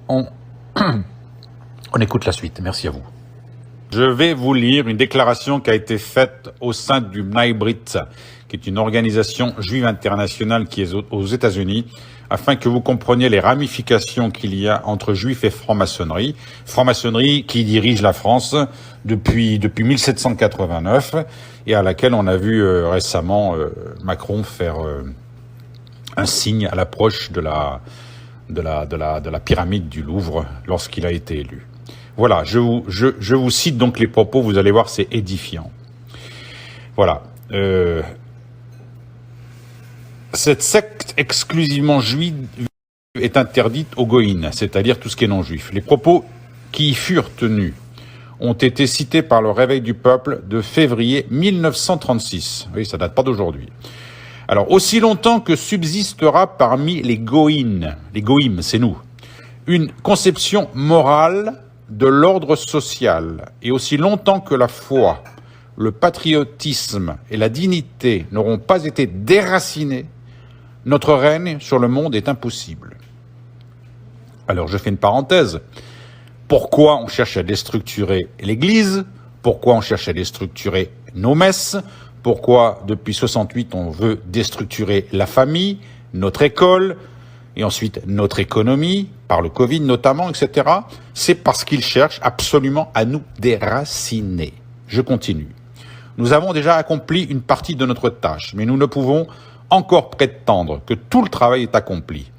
on écoute la suite. Merci à vous. Je vais vous lire une déclaration qui a été faite au sein du Bnai Brit, qui est une organisation juive internationale qui est aux États-Unis, afin que vous compreniez les ramifications qu'il y a entre juifs et franc-maçonnerie. Franc-maçonnerie qui dirige la France depuis 1789 et à laquelle on a vu récemment Macron faire un signe à l'approche de la pyramide du Louvre lorsqu'il a été élu. Voilà, je vous cite donc les propos, vous allez voir, c'est édifiant. Voilà. Cette secte exclusivement juive est interdite aux goïnes, c'est-à-dire tout ce qui est non-juif. Les propos qui y furent tenus ont été cités par le Réveil du Peuple de février 1936. Oui, ça date pas d'aujourd'hui. Alors, aussi longtemps que subsistera parmi les goïnes, c'est nous, une conception morale de l'ordre social, et aussi longtemps que la foi, le patriotisme et la dignité n'auront pas été déracinés, notre règne sur le monde est impossible. Alors je fais une parenthèse. Pourquoi on cherche à déstructurer l'Église? Pourquoi on cherche à déstructurer nos messes? Pourquoi depuis 68 on veut déstructurer la famille, notre école, et ensuite notre économie, par le Covid notamment, etc. C'est parce qu'ils cherchent absolument à nous déraciner. Je continue. Nous avons déjà accompli une partie de notre tâche, mais nous ne pouvons encore prétendre que tout le travail est accompli.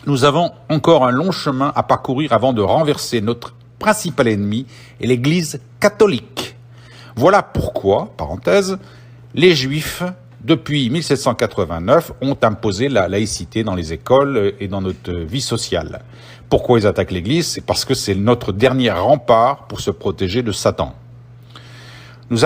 Nous avons encore un long chemin à parcourir avant de renverser notre principal ennemi et l'Église catholique. Voilà pourquoi, parenthèse, les Juifs, depuis 1789, ont imposé la laïcité dans les écoles et dans notre vie sociale. Pourquoi ils attaquent l'Église? C'est parce que c'est notre dernier rempart pour se protéger de Satan. Nous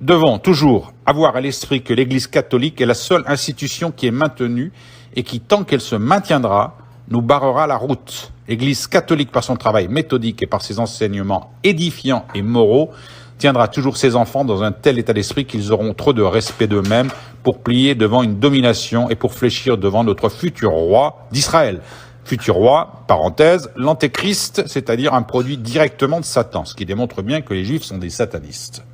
devons toujours avoir à l'esprit que l'Église catholique est la seule institution qui est maintenue et qui, tant qu'elle se maintiendra, nous barrera la route. L'Église catholique, par son travail méthodique et par ses enseignements édifiants et moraux, tiendra toujours ses enfants dans un tel état d'esprit qu'ils auront trop de respect d'eux-mêmes pour plier devant une domination et pour fléchir devant notre futur roi d'Israël. Futur roi, parenthèse, l'antéchrist, c'est-à-dire un produit directement de Satan, ce qui démontre bien que les Juifs sont des satanistes.